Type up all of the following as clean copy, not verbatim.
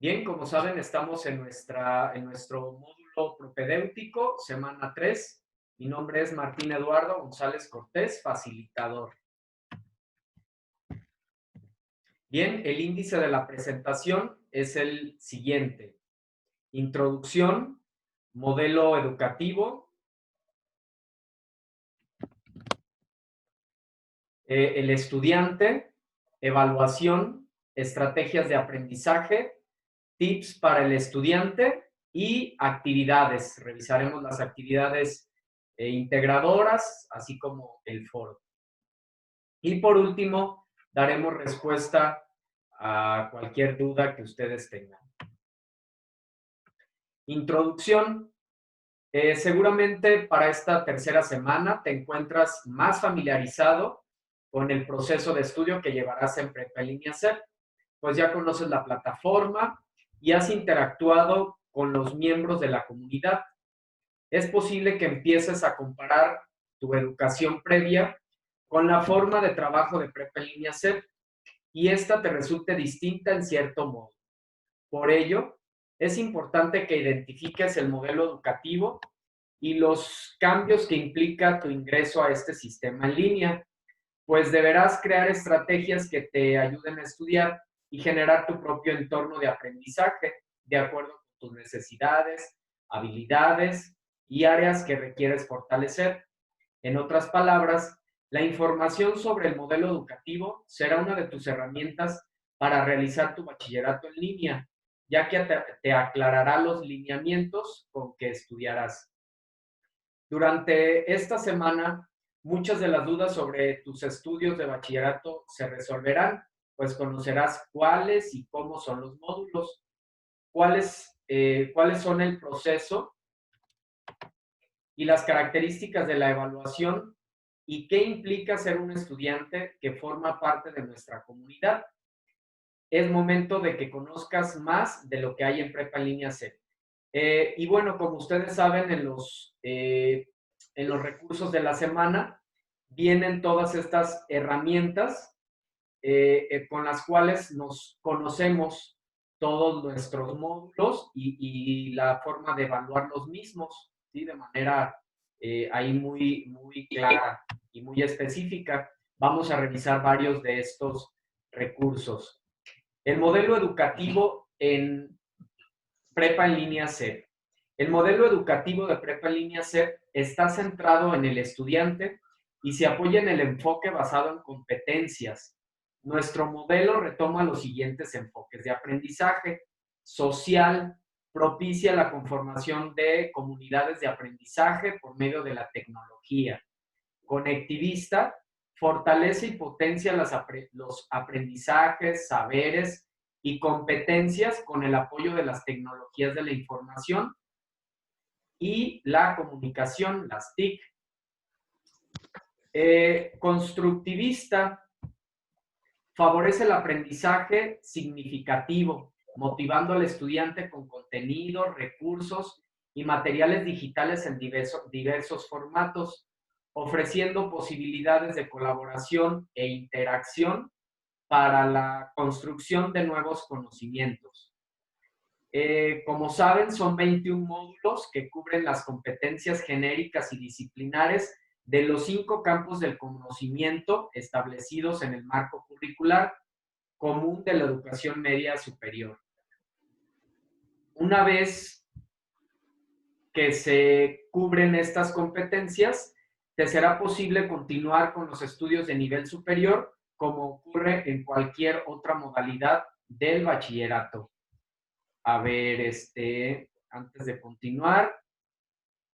Bien, como saben, estamos en nuestro módulo propedéutico, semana 3. Mi nombre es Martín Eduardo González Cortés, facilitador. Bien, el índice de la presentación es el siguiente. Introducción, modelo educativo, el estudiante, evaluación, estrategias de aprendizaje, tips para el estudiante y actividades. Revisaremos las actividades integradoras, así como el foro. Y por último, daremos respuesta a cualquier duda que ustedes tengan. Introducción. Seguramente para esta tercera semana te encuentras más familiarizado con el proceso de estudio que llevarás en Prepa en Línea C. Pues ya conoces la plataforma y has interactuado con los miembros de la comunidad. Es posible que empieces a comparar tu educación previa con la forma de trabajo de Prepa en Línea C y esta te resulte distinta en cierto modo. Por ello, es importante que identifiques el modelo educativo y los cambios que implica tu ingreso a este sistema en línea, pues deberás crear estrategias que te ayuden a estudiar y generar tu propio entorno de aprendizaje de acuerdo con tus necesidades, habilidades y áreas que requieres fortalecer. En otras palabras, la información sobre el modelo educativo será una de tus herramientas para realizar tu bachillerato en línea, ya que te aclarará los lineamientos con que estudiarás. Durante esta semana, muchas de las dudas sobre tus estudios de bachillerato se resolverán, pues conocerás cuáles y cómo son los módulos, cuáles son el proceso y las características de la evaluación y qué implica ser un estudiante que forma parte de nuestra comunidad. Es momento de que conozcas más de lo que hay en Prepa en Línea C. Y bueno, como ustedes saben, en los recursos de la semana vienen todas estas herramientas con las cuales nos conocemos todos nuestros módulos y la forma de evaluar los mismos, ¿sí? De manera ahí muy clara y muy específica. Vamos a revisar varios de estos recursos. El modelo educativo en Prepa en Línea C. El modelo educativo de Prepa en Línea C está centrado en el estudiante y se apoya en el enfoque basado en competencias. Nuestro modelo retoma los siguientes enfoques de aprendizaje: social, propicia la conformación de comunidades de aprendizaje por medio de la tecnología; conectivista, fortalece y potencia los aprendizajes, saberes y competencias con el apoyo de las tecnologías de la información y la comunicación, las TIC. Constructivista, favorece el aprendizaje significativo, motivando al estudiante con contenido, recursos y materiales digitales en diversos formatos, ofreciendo posibilidades de colaboración e interacción para la construcción de nuevos conocimientos. Como saben, son 21 módulos que cubren las competencias genéricas y disciplinares de los 5 campos del conocimiento establecidos en el marco curricular común de la educación media superior. Una vez que se cubren estas competencias, te será posible continuar con los estudios de nivel superior, como ocurre en cualquier otra modalidad del bachillerato. A ver, antes de continuar,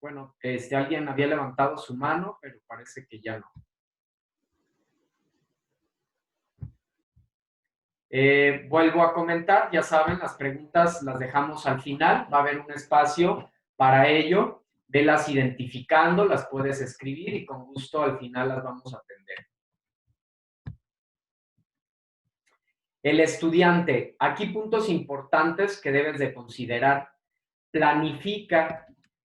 bueno, alguien había levantado su mano, pero parece que ya no. Vuelvo a comentar, ya saben, las preguntas las dejamos al final, va a haber un espacio para ello, velas identificando, las puedes escribir y con gusto al final las vamos a atender. El estudiante, aquí puntos importantes que debes de considerar.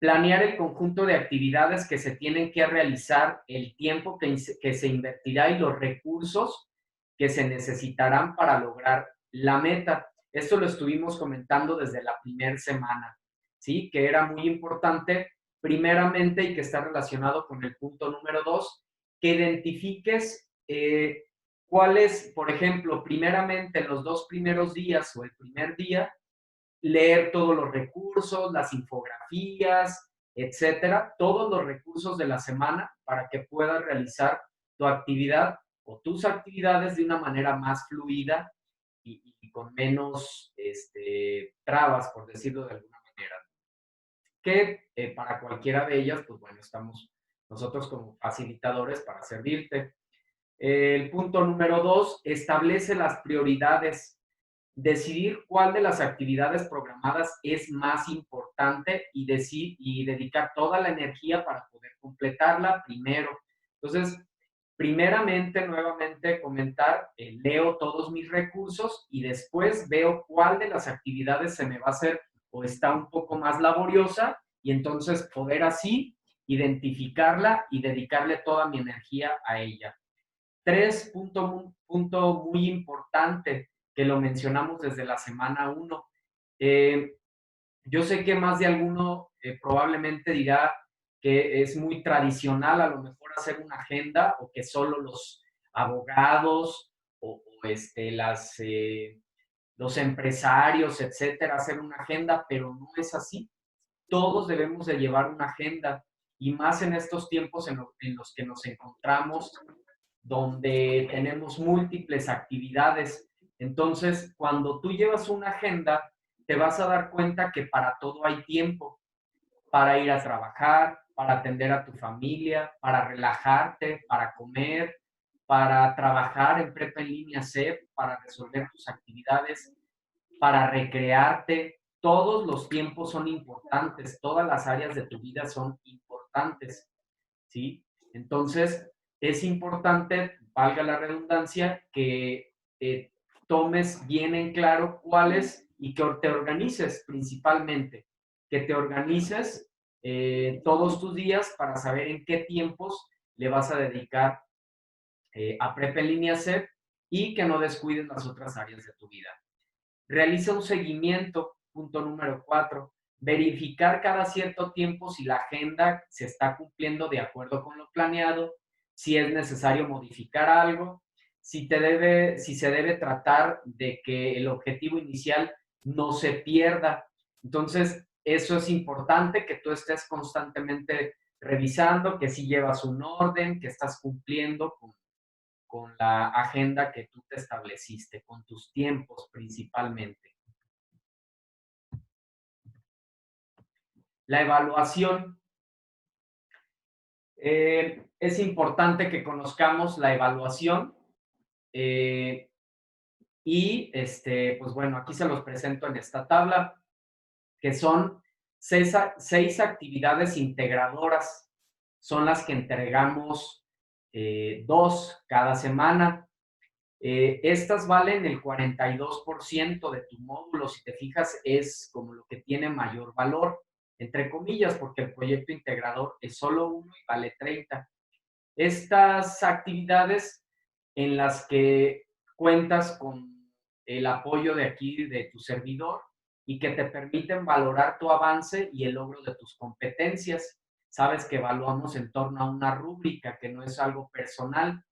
Planear el conjunto de actividades que se tienen que realizar, el tiempo que se invertirá y los recursos que se necesitarán para lograr la meta. Esto lo estuvimos comentando desde la primera semana, ¿sí? Que era muy importante, primeramente, y que está relacionado con el punto número 2, que identifiques cuáles, por ejemplo, primeramente los 2 primeros días o el primer día, leer todos los recursos, las infografías, etcétera, todos los recursos de la semana para que puedas realizar tu actividad o tus actividades de una manera más fluida y con menos trabas, por decirlo de alguna manera. Que para cualquiera de ellas, pues bueno, estamos nosotros como facilitadores para servirte. El punto número 2, establece las prioridades. Decidir cuál de las actividades programadas es más importante y dedicar toda la energía para poder completarla primero. Entonces, primeramente, nuevamente comentar, leo todos mis recursos y después veo cuál de las actividades se me va a hacer o está un poco más laboriosa y entonces poder así identificarla y dedicarle toda mi energía a ella. Tres, punto muy importante que lo mencionamos desde la semana 1. Yo sé que más de alguno probablemente dirá que es muy tradicional a lo mejor hacer una agenda o que solo los abogados o los empresarios, etcétera, hacer una agenda, pero no es así. Todos debemos de llevar una agenda y más en estos tiempos en los que nos encontramos donde tenemos múltiples actividades. Entonces, cuando tú llevas una agenda, te vas a dar cuenta que para todo hay tiempo, para ir a trabajar, para atender a tu familia, para relajarte, para comer, para trabajar en prepa en línea CEP, para resolver tus actividades, para recrearte. Todos los tiempos son importantes, todas las áreas de tu vida son importantes. ¿Sí? Entonces, es importante, valga la redundancia, que tomes bien en claro cuáles y que te organices principalmente, que te organices todos tus días para saber en qué tiempos le vas a dedicar a Prepa en línea CEP y que no descuides las otras áreas de tu vida. Realiza un seguimiento, punto número 4. Verificar cada cierto tiempo si la agenda se está cumpliendo de acuerdo con lo planeado, si es necesario modificar algo, si se debe tratar de que el objetivo inicial no se pierda. Entonces, eso es importante, que tú estés constantemente revisando, que si llevas un orden, que estás cumpliendo con la agenda que tú te estableciste, con tus tiempos principalmente. La evaluación. Es importante que conozcamos la evaluación pues bueno, aquí se los presento en esta tabla, que son seis actividades integradoras. Son las que entregamos 2 cada semana. Estas valen el 42% de tu módulo, si te fijas, es como lo que tiene mayor valor, entre comillas, porque el proyecto integrador es solo uno y vale 30. Estas actividades en las que cuentas con el apoyo de aquí, de tu servidor, y que te permiten valorar tu avance y el logro de tus competencias. Sabes que evaluamos en torno a una rúbrica, que no es algo personal,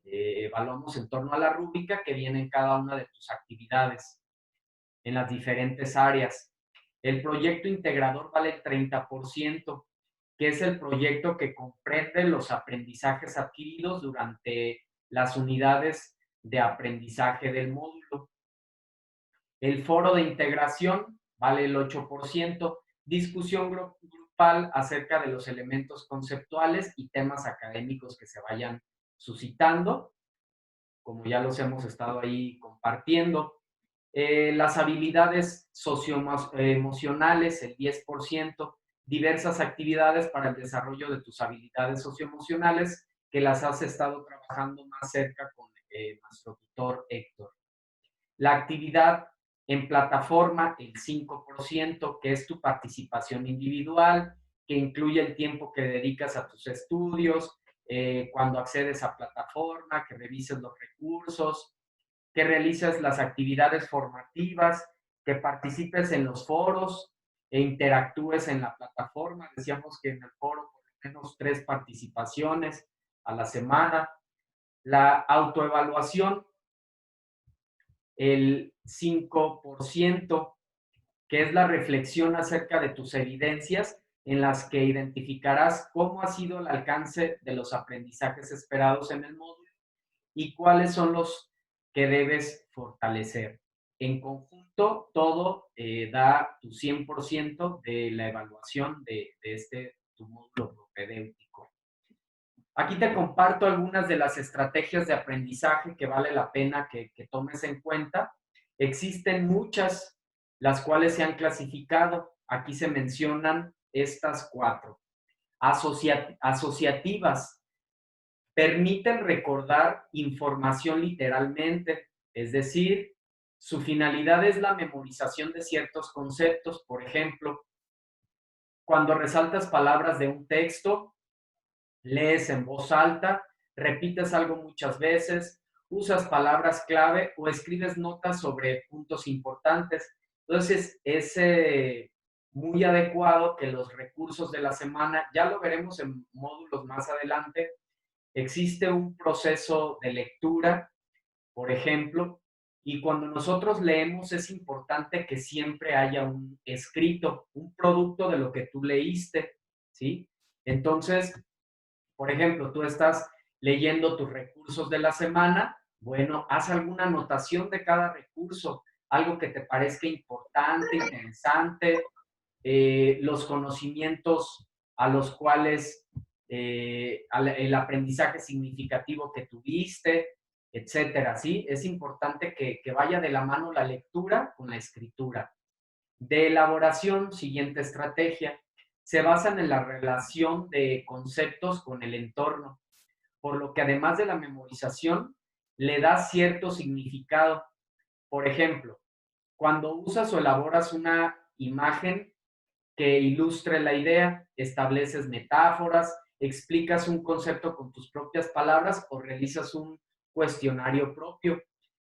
evaluamos en torno a la rúbrica que viene en cada una de tus actividades, en las diferentes áreas. El proyecto integrador vale el 30%, que es el proyecto que comprende los aprendizajes adquiridos durante las unidades de aprendizaje del módulo. El foro de integración vale el 8%, discusión grupal acerca de los elementos conceptuales y temas académicos que se vayan suscitando, como ya los hemos estado ahí compartiendo. Las habilidades socioemocionales, el 10%, diversas actividades para el desarrollo de tus habilidades socioemocionales que las has estado trabajando más cerca con nuestro tutor Héctor. La actividad en plataforma, el 5%, que es tu participación individual, que incluye el tiempo que dedicas a tus estudios, cuando accedes a plataforma, que revises los recursos. que realices las actividades formativas, que participes en los foros e interactúes en la plataforma. Decíamos que en el foro por lo menos 3 participaciones a la semana. La autoevaluación, el 5%, que es la reflexión acerca de tus evidencias en las que identificarás cómo ha sido el alcance de los aprendizajes esperados en el módulo y cuáles son los que debes fortalecer. En conjunto, todo da tu 100% de la evaluación de tu módulo propedéutico. Aquí te comparto algunas de las estrategias de aprendizaje que vale la pena que tomes en cuenta. Existen muchas, las cuales se han clasificado. Aquí se mencionan estas 4. Asociativas. Permiten recordar información literalmente, es decir, su finalidad es la memorización de ciertos conceptos. Por ejemplo, cuando resaltas palabras de un texto, lees en voz alta, repites algo muchas veces, usas palabras clave o escribes notas sobre puntos importantes. Entonces, es muy adecuado que los recursos de la semana, ya lo veremos en módulos más adelante, existe un proceso de lectura, por ejemplo, y cuando nosotros leemos es importante que siempre haya un escrito, un producto de lo que tú leíste, ¿sí? Entonces, por ejemplo, tú estás leyendo tus recursos de la semana, bueno, haz alguna anotación de cada recurso, algo que te parezca importante, interesante, los conocimientos a los cuales, el aprendizaje significativo que tuviste, etcétera, ¿sí? Es importante que vaya de la mano la lectura con la escritura. De elaboración, siguiente estrategia, se basan en la relación de conceptos con el entorno, por lo que además de la memorización, le da cierto significado. Por ejemplo, cuando usas o elaboras una imagen que ilustre la idea, estableces metáforas, explicas un concepto con tus propias palabras o realizas un cuestionario propio.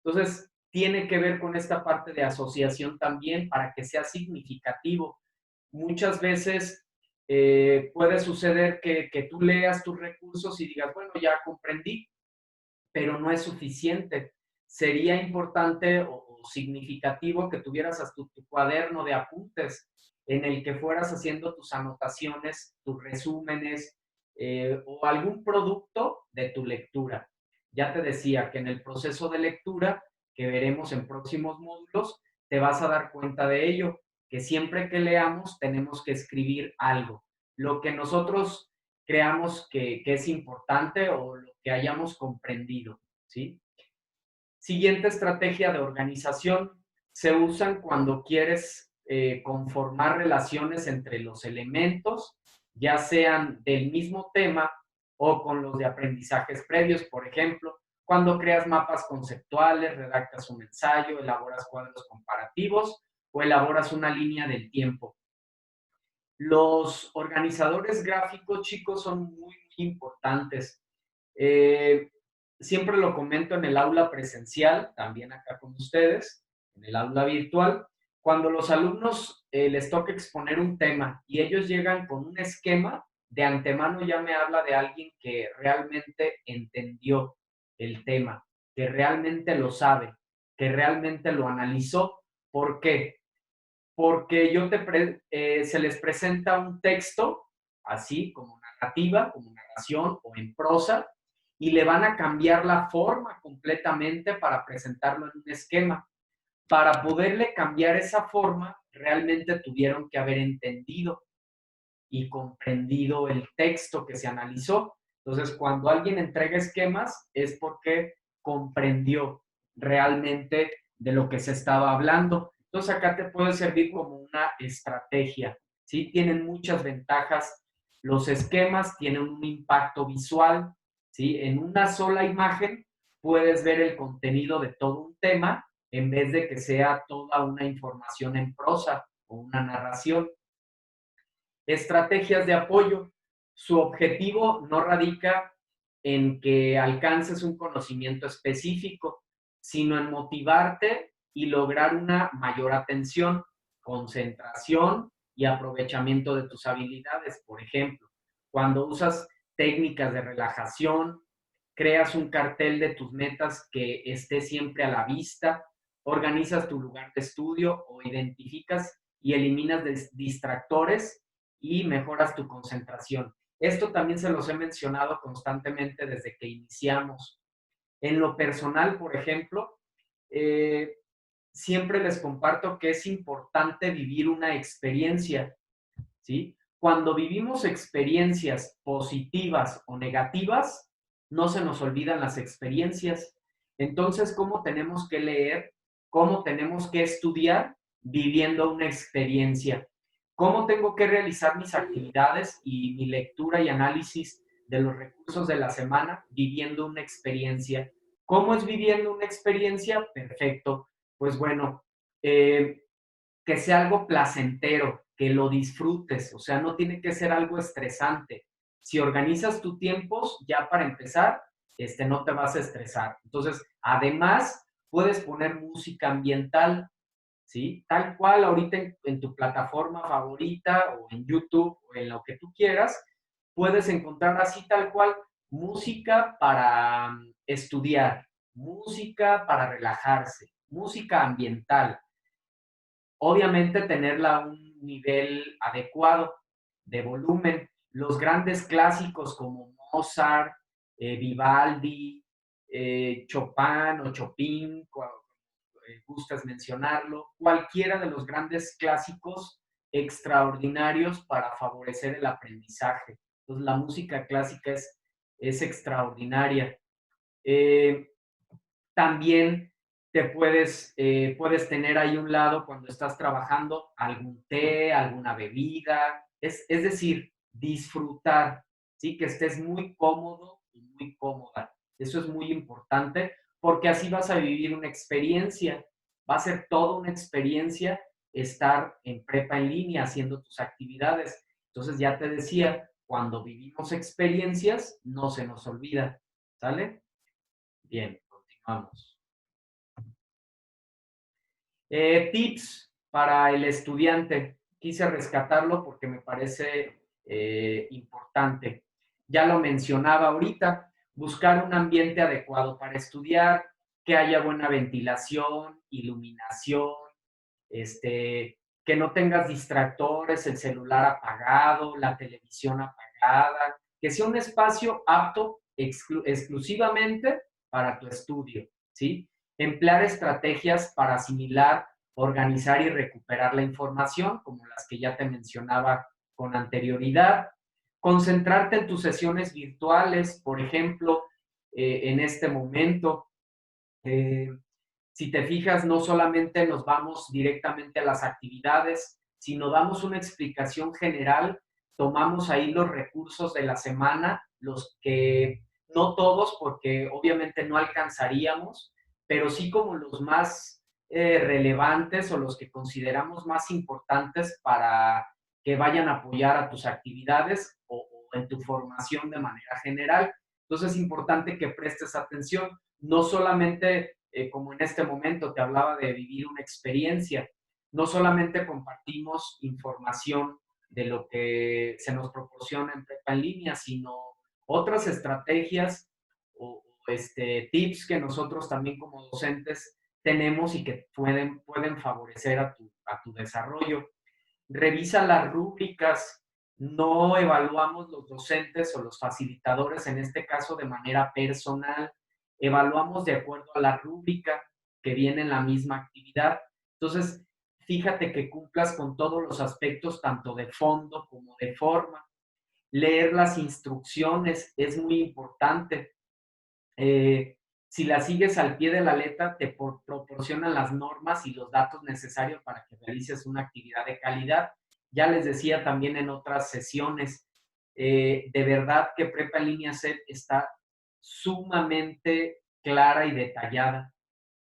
Entonces, tiene que ver con esta parte de asociación también para que sea significativo. Muchas veces puede suceder que tú leas tus recursos y digas, bueno, ya comprendí, pero no es suficiente. Sería importante o significativo que tuvieras hasta tu cuaderno de apuntes en el que fueras haciendo tus anotaciones, tus resúmenes o algún producto de tu lectura. Ya te decía que en el proceso de lectura, que veremos en próximos módulos, te vas a dar cuenta de ello, que siempre que leamos tenemos que escribir algo. Lo que nosotros creamos que es importante o lo que hayamos comprendido, ¿sí? Siguiente estrategia de organización. Se usan cuando quieres conformar relaciones entre los elementos, ya sean del mismo tema o con los de aprendizajes previos. Por ejemplo, cuando creas mapas conceptuales, redactas un ensayo, elaboras cuadros comparativos o elaboras una línea del tiempo. Los organizadores gráficos, chicos, son muy importantes. Siempre lo comento en el aula presencial, también acá con ustedes, en el aula virtual. Cuando los alumnos les toca exponer un tema y ellos llegan con un esquema, de antemano ya me habla de alguien que realmente entendió el tema, que realmente lo sabe, que realmente lo analizó. ¿Por qué? Porque se les presenta un texto, así como narrativa, como narración o en prosa, y le van a cambiar la forma completamente para presentarlo en un esquema. Para poderle cambiar esa forma, realmente tuvieron que haber entendido y comprendido el texto que se analizó. Entonces, cuando alguien entrega esquemas, es porque comprendió realmente de lo que se estaba hablando. Entonces, acá te puede servir como una estrategia, ¿sí? Tienen muchas ventajas. Los esquemas tienen un impacto visual, ¿sí? En una sola imagen puedes ver el contenido de todo un tema en vez de que sea toda una información en prosa o una narración. Estrategias de apoyo. Su objetivo no radica en que alcances un conocimiento específico, sino en motivarte y lograr una mayor atención, concentración y aprovechamiento de tus habilidades. Por ejemplo, cuando usas técnicas de relajación, creas un cartel de tus metas que esté siempre a la vista, organizas tu lugar de estudio o identificas y eliminas distractores y mejoras tu concentración. Esto también se los he mencionado constantemente desde que iniciamos. En lo personal, por ejemplo, siempre les comparto que es importante vivir una experiencia, ¿sí? Cuando vivimos experiencias positivas o negativas, no se nos olvidan las experiencias. Entonces, ¿cómo tenemos que leer? ¿Cómo tenemos que estudiar? Viviendo una experiencia. ¿Cómo tengo que realizar mis actividades y mi lectura y análisis de los recursos de la semana? Viviendo una experiencia. ¿Cómo es viviendo una experiencia? Perfecto. Pues bueno, que sea algo placentero, que lo disfrutes, o sea, no tiene que ser algo estresante. Si organizas tus tiempos, ya para empezar, no te vas a estresar. Entonces, además, puedes poner música ambiental, ¿sí? Tal cual ahorita en tu plataforma favorita o en YouTube o en lo que tú quieras, puedes encontrar así tal cual música para estudiar, música para relajarse, música ambiental. Obviamente tenerla a un nivel adecuado de volumen. Los grandes clásicos como Mozart, Vivaldi, Chopin o Chopin, gustas mencionarlo, cualquiera de los grandes clásicos extraordinarios para favorecer el aprendizaje. Entonces la música clásica es extraordinaria. Eh, También puedes tener ahí un lado cuando estás trabajando algún té, alguna bebida, es decir, disfrutar, ¿sí? Que estés muy cómodo y muy cómoda. Eso es muy importante porque así vas a vivir una experiencia. Va a ser toda una experiencia estar en prepa en línea haciendo tus actividades. Entonces ya te decía, cuando vivimos experiencias, no se nos olvida. ¿Sale? Bien, continuamos. Tips para el estudiante. Quise rescatarlo porque me parece importante. Ya lo mencionaba ahorita, buscar un ambiente adecuado para estudiar, que haya buena ventilación, iluminación, que no tengas distractores, el celular apagado, la televisión apagada, que sea un espacio apto exclusivamente para tu estudio, ¿sí? Emplear estrategias para asimilar, organizar y recuperar la información, como las que ya te mencionaba con anterioridad. Concentrarte en tus sesiones virtuales, por ejemplo, en este momento. Eh, si te fijas, no solamente nos vamos directamente a las actividades, sino damos una explicación general, tomamos ahí los recursos de la semana, los que no todos, porque obviamente no alcanzaríamos, pero sí como los más relevantes o los que consideramos más importantes para que vayan a apoyar a tus actividades o en tu formación de manera general. Entonces es importante que prestes atención, no solamente como en este momento te hablaba de vivir una experiencia, no solamente compartimos información de lo que se nos proporciona en prepa en línea, sino otras estrategias o tips que nosotros también como docentes tenemos y que pueden favorecer a tu desarrollo. Revisa las rúbricas, no evaluamos los docentes o los facilitadores, en este caso de manera personal, evaluamos de acuerdo a la rúbrica que viene en la misma actividad. Entonces, fíjate que cumplas con todos los aspectos, tanto de fondo como de forma. Leer las instrucciones es muy importante. Si las sigues al pie de la letra, te proporcionan las normas y los datos necesarios para que realices una actividad de calidad. Ya les decía también en otras sesiones, de verdad que Prepa en Línea CEP está sumamente clara y detallada.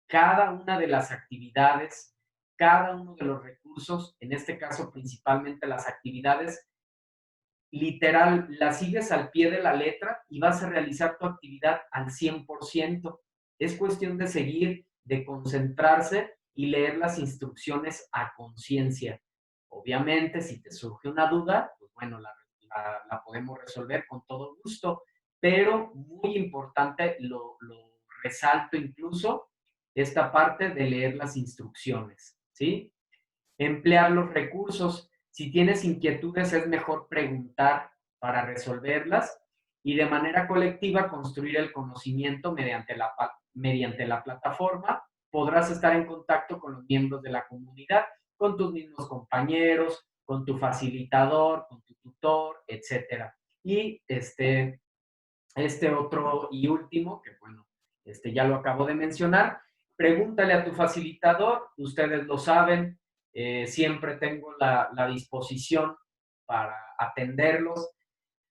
Cada una de las actividades, cada uno de los recursos, en este caso principalmente las actividades, literal, la sigues al pie de la letra y vas a realizar tu actividad al 100%. Es cuestión de seguir, de concentrarse y leer las instrucciones a conciencia. Obviamente, si te surge una duda, pues bueno, la podemos resolver con todo gusto, pero muy importante, lo resalto incluso, esta parte de leer las instrucciones, ¿sí? Emplear los recursos. Si tienes inquietudes, es mejor preguntar para resolverlas y de manera colectiva construir el conocimiento mediante la plataforma. Podrás estar en contacto con los miembros de la comunidad, con tus mismos compañeros, con tu facilitador, con tu tutor, etcétera. Y otro y último, que bueno, ya lo acabo de mencionar, pregúntale a tu facilitador, ustedes lo saben, siempre tengo la disposición para atenderlos.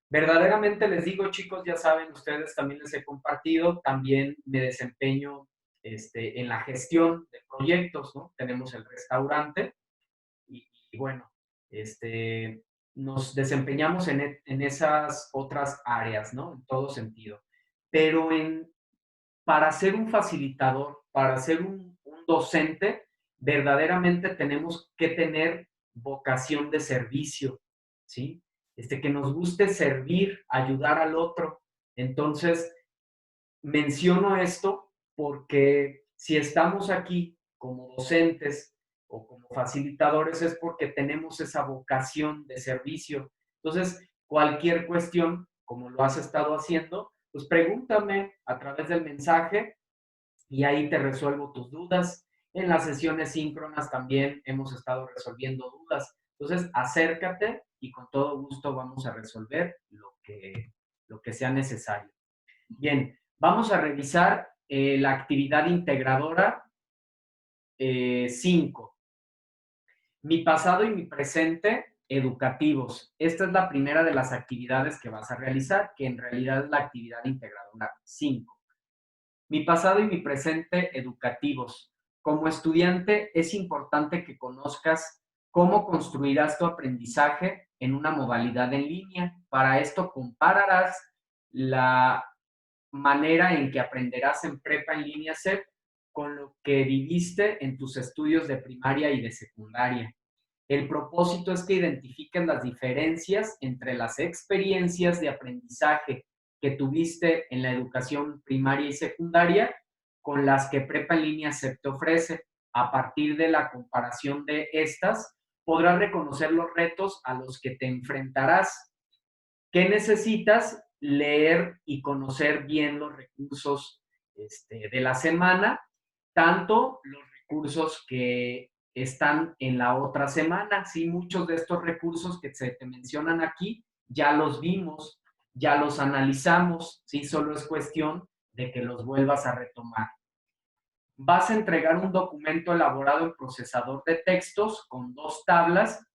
Verdaderamente les digo, chicos, ya saben, ustedes también les he compartido, también me desempeño en la gestión de proyectos, ¿no? Tenemos el restaurante y bueno, nos desempeñamos en esas otras áreas, ¿no? En todo sentido. Pero para ser un facilitador, para ser un docente, verdaderamente tenemos que tener vocación de servicio, ¿sí? Que nos guste servir, ayudar al otro. Entonces, menciono esto porque si estamos aquí como docentes o como facilitadores es porque tenemos esa vocación de servicio. Entonces, cualquier cuestión, como lo has estado haciendo, pues pregúntame a través del mensaje y ahí te resuelvo tus dudas. En las sesiones síncronas también hemos estado resolviendo dudas. Entonces, acércate y con todo gusto vamos a resolver lo que sea necesario. Bien, vamos a revisar la actividad integradora 5. Mi pasado y mi presente educativos. Esta es la primera de las actividades que vas a realizar, que en realidad es la actividad integradora 5. Mi pasado y mi presente educativos. Como estudiante es importante que conozcas cómo construirás tu aprendizaje en una modalidad en línea. Para esto compararás la manera en que aprenderás en prepa en línea SEP con lo que viviste en tus estudios de primaria y de secundaria. El propósito es que identifiquen las diferencias entre las experiencias de aprendizaje que tuviste en la educación primaria y secundaria con las que prepa en línea SEP te ofrece. A partir de la comparación de estas, podrás reconocer los retos a los que te enfrentarás. ¿Qué necesitas? Leer y conocer bien los recursos de la semana, tanto los recursos que están en la otra semana. Sí, muchos de estos recursos que se te mencionan aquí ya los vimos, ya los analizamos, sí, solo es cuestión de que los vuelvas a retomar. Vas a entregar un documento elaborado en procesador de textos con 2 tablas.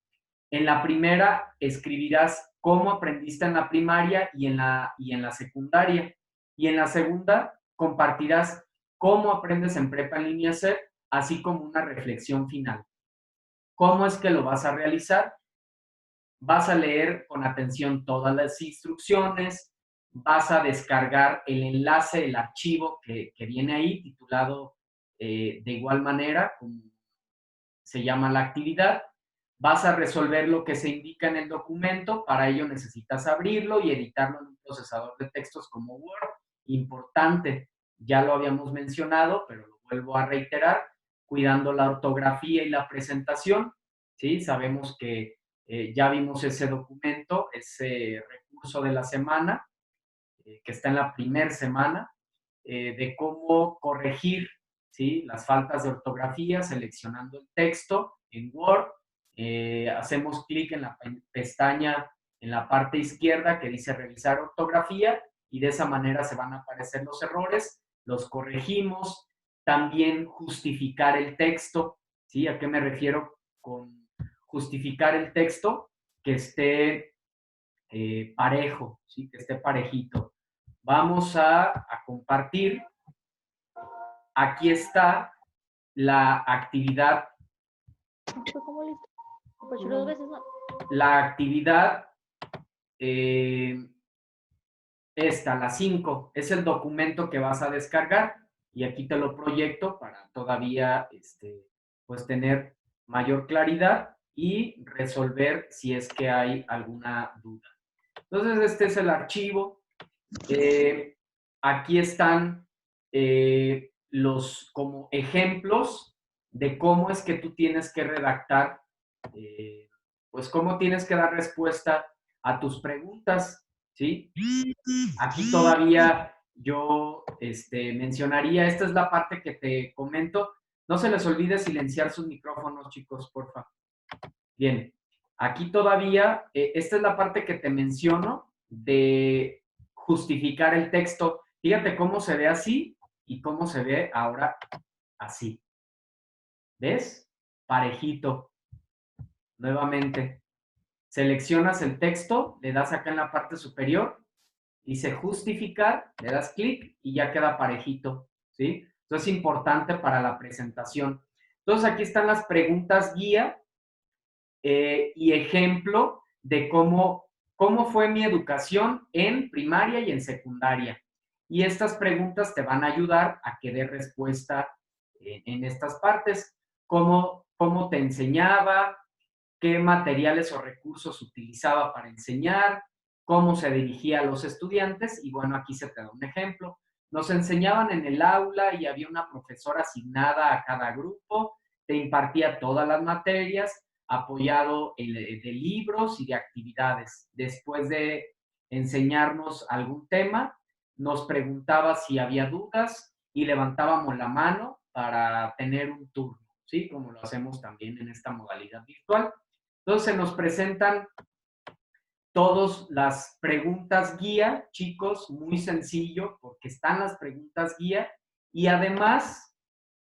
En la primera escribirás cómo aprendiste en la primaria y en la secundaria. Y en la segunda compartirás cómo aprendes en prepa en línea SEP, así como una reflexión final. ¿Cómo es que lo vas a realizar? Vas a leer con atención todas las instrucciones, vas a descargar el enlace, el archivo que viene ahí, titulado de igual manera, como se llama la actividad. Vas a resolver lo que se indica en el documento, para ello necesitas abrirlo y editarlo en un procesador de textos como Word. Importante, ya lo habíamos mencionado, pero lo vuelvo a reiterar, cuidando la ortografía y la presentación, ¿sí? Sabemos que ya vimos ese documento, ese recurso de la semana, que está en la primera semana, de cómo corregir, ¿sí? Las faltas de ortografía, seleccionando el texto en Word. Hacemos clic en la pestaña en la parte izquierda que dice revisar ortografía y de esa manera se van a aparecer los errores, los corregimos. También justificar el texto, ¿sí? ¿A qué me refiero con justificar el texto? Que esté parejo, ¿sí? Que esté parejito. Vamos a compartir. Aquí está la actividad. La actividad, esta, la 5, es el documento que vas a descargar y aquí te lo proyecto para todavía pues tener mayor claridad y resolver si es que hay alguna duda. Entonces, este es el archivo. Aquí están los como ejemplos de cómo es que tú tienes que redactar, pues cómo tienes que dar respuesta a tus preguntas, ¿sí? Aquí todavía yo mencionaría, esta es la parte que te comento. No se les olvide silenciar sus micrófonos, chicos, porfa. Bien, aquí todavía, esta es la parte que te menciono de justificar el texto. Fíjate cómo se ve así y cómo se ve ahora así. ¿Ves? Parejito. Nuevamente. Seleccionas el texto, le das acá en la parte superior, dice justificar, le das clic y ya queda parejito, ¿sí? Eso es importante para la presentación. Entonces aquí están las preguntas guía y ejemplo de cómo fue mi educación en primaria y en secundaria. Y estas preguntas te van a ayudar a que dé respuesta en estas partes. ¿Cómo te enseñaba? ¿Qué materiales o recursos utilizaba para enseñar? ¿Cómo se dirigía a los estudiantes? Y bueno, aquí se te da un ejemplo. Nos enseñaban en el aula y había una profesora asignada a cada grupo, te impartía todas las materias, apoyado de libros y de actividades. Después de enseñarnos algún tema, nos preguntaba si había dudas y levantábamos la mano para tener un turno, ¿sí? Como lo hacemos también en esta modalidad virtual. Entonces se nos presentan todas las preguntas guía, chicos, muy sencillo, porque están las preguntas guía y además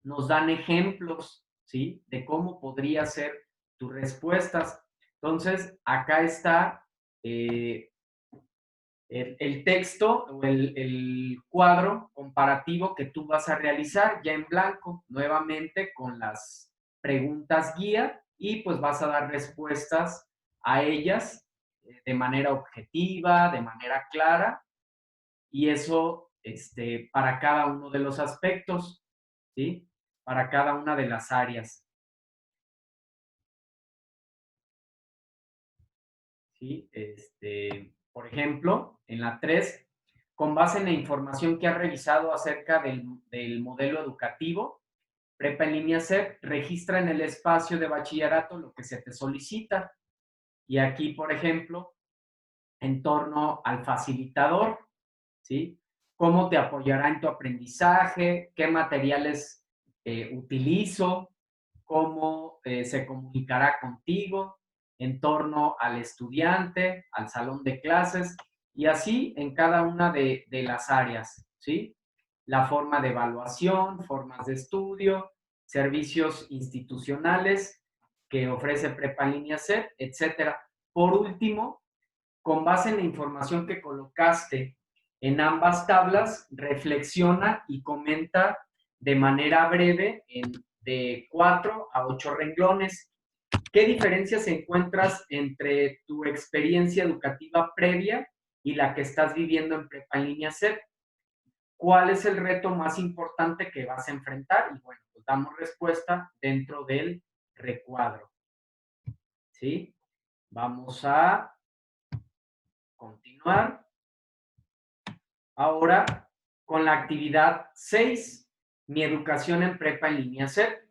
nos dan ejemplos, ¿sí? De cómo podría ser tus respuestas. Entonces, acá está el texto o el cuadro comparativo que tú vas a realizar ya en blanco, nuevamente con las preguntas guía y pues vas a dar respuestas a ellas de manera objetiva, de manera clara y eso para cada uno de los aspectos, ¿sí? Para cada una de las áreas, ¿sí? Por ejemplo, en la 3 con base en la información que has revisado acerca del modelo educativo, Prepa en línea CEP, registra en el espacio de bachillerato lo que se te solicita. Y aquí, por ejemplo, en torno al facilitador, ¿sí? ¿Cómo te apoyará en tu aprendizaje? ¿Qué materiales utilizo? ¿Cómo se comunicará contigo? En torno al estudiante, al salón de clases y así en cada una de las áreas, ¿sí? La forma de evaluación, formas de estudio, servicios institucionales que ofrece Prepa en línea CEP, etcétera. Por último, con base en la información que colocaste en ambas tablas, reflexiona y comenta de manera breve de 4 a 8 renglones. ¿Qué diferencias encuentras entre tu experiencia educativa previa y la que estás viviendo en Prepa en línea CEP? ¿Cuál es el reto más importante que vas a enfrentar? Y bueno, pues damos respuesta dentro del recuadro. ¿Sí? Vamos a continuar. Ahora, con la actividad 6, mi educación en Prepa en línea CEP.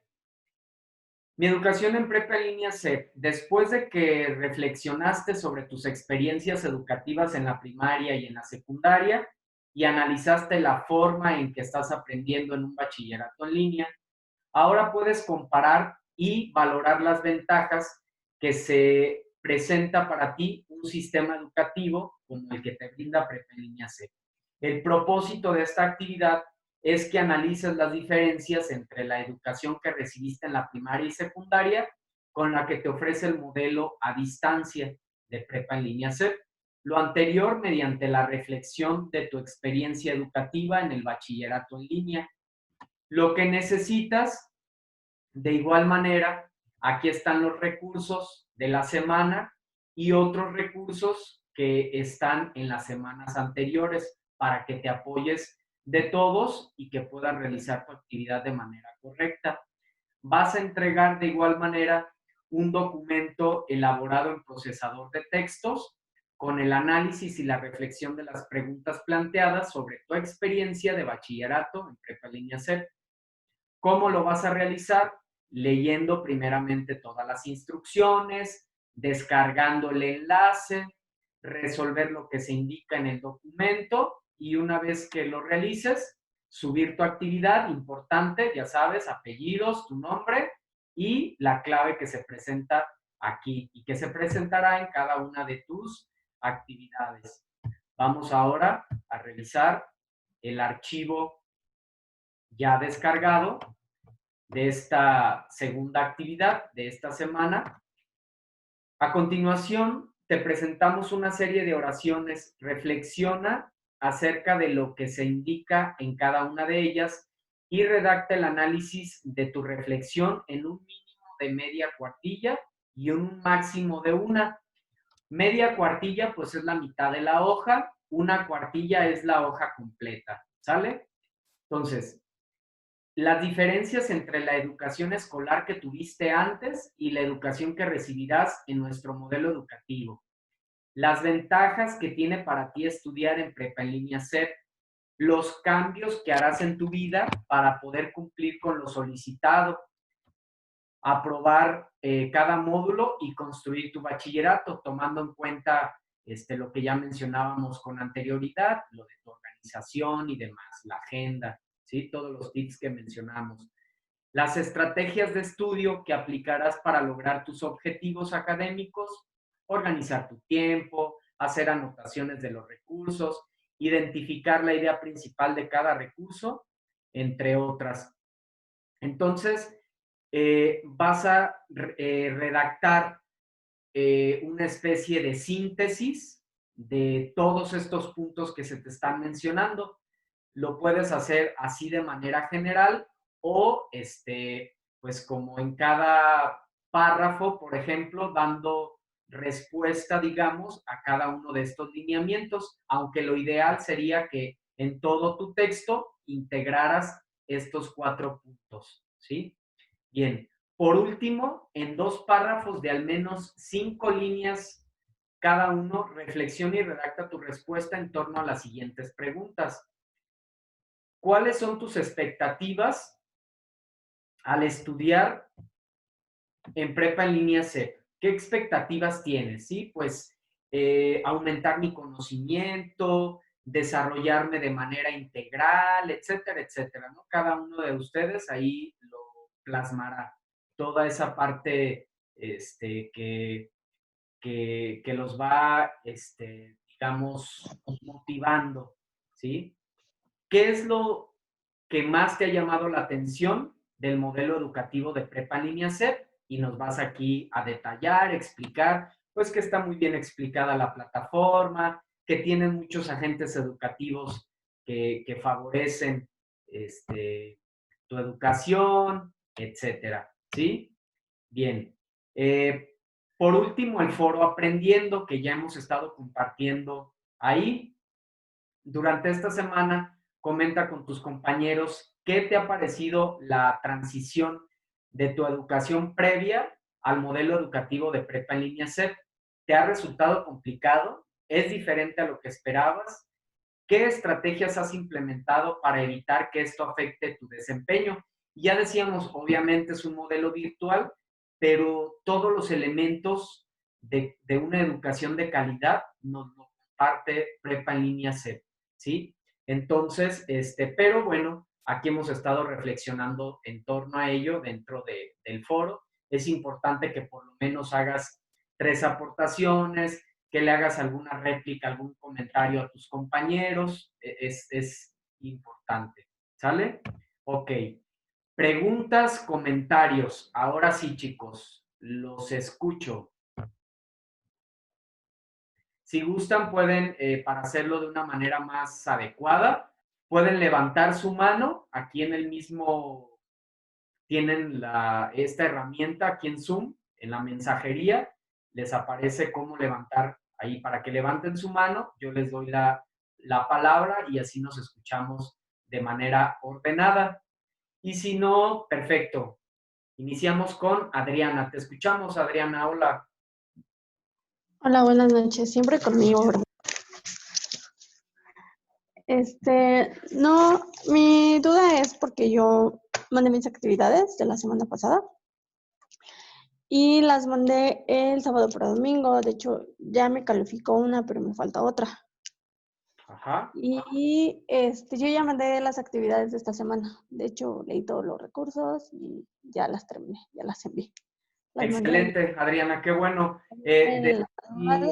Mi educación en Prepa en línea CEP, después de que reflexionaste sobre tus experiencias educativas en la primaria y en la secundaria y analizaste la forma en que estás aprendiendo en un bachillerato en línea, ahora puedes comparar y valorar las ventajas que se presenta para ti un sistema educativo como el que te brinda Prepa en línea CEP. El propósito de esta actividad es que analices las diferencias entre la educación que recibiste en la primaria y secundaria con la que te ofrece el modelo a distancia de Prepa en línea CEP. Lo anterior mediante la reflexión de tu experiencia educativa en el bachillerato en línea. Lo que necesitas, de igual manera, aquí están los recursos de la semana y otros recursos que están en las semanas anteriores para que te apoyes de todos y que puedan realizar tu actividad de manera correcta. Vas a entregar de igual manera un documento elaborado en procesador de textos con el análisis y la reflexión de las preguntas planteadas sobre tu experiencia de bachillerato en Prepa Línea C. ¿Cómo lo vas a realizar? Leyendo primeramente todas las instrucciones, descargando el enlace, resolver lo que se indica en el documento y una vez que lo realices, subir tu actividad, importante, ya sabes, apellidos, tu nombre y la clave que se presenta aquí y que se presentará en cada una de tus actividades. Vamos ahora a revisar el archivo ya descargado de esta segunda actividad de esta semana. A continuación, te presentamos una serie de oraciones. Reflexiona acerca de lo que se indica en cada una de ellas y redacta el análisis de tu reflexión en un mínimo de media cuartilla y un máximo de una. Media cuartilla, pues es la mitad de la hoja, una cuartilla es la hoja completa, ¿sale? Entonces, las diferencias entre la educación escolar que tuviste antes y la educación que recibirás en nuestro modelo educativo. Las ventajas que tiene para ti estudiar en Prepa en Línea C. Los cambios que harás en tu vida para poder cumplir con lo solicitado. Aprobar cada módulo y construir tu bachillerato, tomando en cuenta lo que ya mencionábamos con anterioridad, lo de tu organización y demás, la agenda, ¿sí? Todos los tips que mencionamos. Las estrategias de estudio que aplicarás para lograr tus objetivos académicos, organizar tu tiempo, hacer anotaciones de los recursos, identificar la idea principal de cada recurso, entre otras. Entonces, vas a redactar una especie de síntesis de todos estos puntos que se te están mencionando. Lo puedes hacer así de manera general o pues como en cada párrafo, por ejemplo, dando respuesta, digamos, a cada uno de estos lineamientos, aunque lo ideal sería que en todo tu texto integraras estos 4 puntos, ¿sí? Bien, por último, en 2 párrafos de al menos 5 líneas cada uno, reflexiona y redacta tu respuesta en torno a las siguientes preguntas. ¿Cuáles son tus expectativas al estudiar en Prepa en Línea C? ¿Qué expectativas tienes? Sí, pues aumentar mi conocimiento, desarrollarme de manera integral, etcétera, etcétera, ¿no? Cada uno de ustedes ahí lo plasmará. Toda esa parte que los va, digamos, motivando, ¿sí? ¿Qué es lo que más te ha llamado la atención del modelo educativo de Prepa Línea C? Y nos vas aquí a detallar, explicar, pues que está muy bien explicada la plataforma, que tienen muchos agentes educativos que favorecen tu educación, etcétera, ¿sí? Bien. Por último, el foro Aprendiendo, que ya hemos estado compartiendo ahí. Durante esta semana, comenta con tus compañeros qué te ha parecido la transición de tu educación previa al modelo educativo de Prepa en Línea C. ¿Te ha resultado complicado? ¿Es diferente a lo que esperabas? ¿Qué estrategias has implementado para evitar que esto afecte tu desempeño? Ya decíamos, obviamente es un modelo virtual, pero todos los elementos de una educación de calidad nos lo comparte Prepa en Línea C, ¿sí? Entonces, pero bueno, aquí hemos estado reflexionando en torno a ello dentro del foro. Es importante que por lo menos hagas 3 aportaciones, que le hagas alguna réplica, algún comentario a tus compañeros, es importante. ¿Sale? Ok. Preguntas, comentarios. Ahora sí, chicos, los escucho. Si gustan, pueden, para hacerlo de una manera más adecuada, pueden levantar su mano. Aquí en el mismo tienen esta herramienta aquí en Zoom, en la mensajería, les aparece cómo levantar ahí para que levanten su mano. Yo les doy la palabra y así nos escuchamos de manera ordenada. Y si no, perfecto. Iniciamos con Adriana. Te escuchamos, Adriana. Hola. Hola, buenas noches. Siempre conmigo, ¿verdad? No, mi duda es porque yo mandé mis actividades de la semana pasada y las mandé el sábado para domingo. De hecho, ya me calificó una, pero me falta otra. Ajá. Y yo ya mandé las actividades de esta semana. De hecho, leí todos los recursos y ya las terminé, ya las envié. Las mandé ayer. Excelente, Adriana, qué bueno. Y,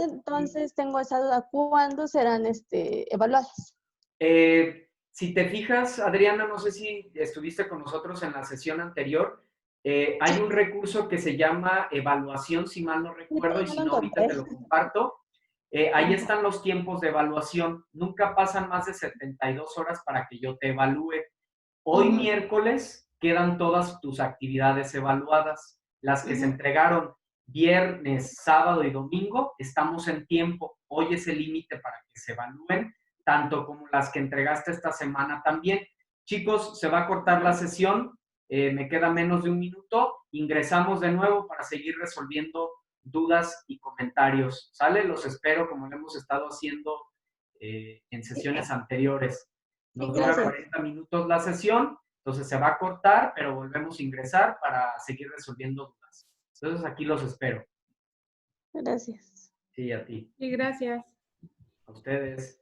Entonces tengo esa duda. ¿Cuándo serán evaluadas? si te fijas, Adriana, no sé si estuviste con nosotros en la sesión anterior, hay Sí, un recurso que se llama evaluación, si mal no sí, recuerdo, y ya si lo no, ahorita encontré. te lo comparto. Ahí están los tiempos de evaluación. Nunca pasan más de 72 horas para que yo te evalúe. Hoy Ujú. miércoles quedan todas tus actividades evaluadas. Las que se Ujú. entregaron viernes, sábado y domingo, estamos en tiempo. Hoy es el límite para que se evalúen, tanto como las que entregaste esta semana también. Chicos, se va a cortar la sesión. Me queda menos de un minuto. Ingresamos de nuevo para seguir resolviendo dudas y comentarios. ¿Sale? Los espero como lo hemos estado haciendo en sesiones anteriores. Sí, Nos dura gracias. 40 minutos la sesión, entonces se va a cortar, pero volvemos a ingresar para seguir resolviendo dudas. Entonces aquí los espero. Gracias. Sí, a ti. Sí, gracias. A ustedes.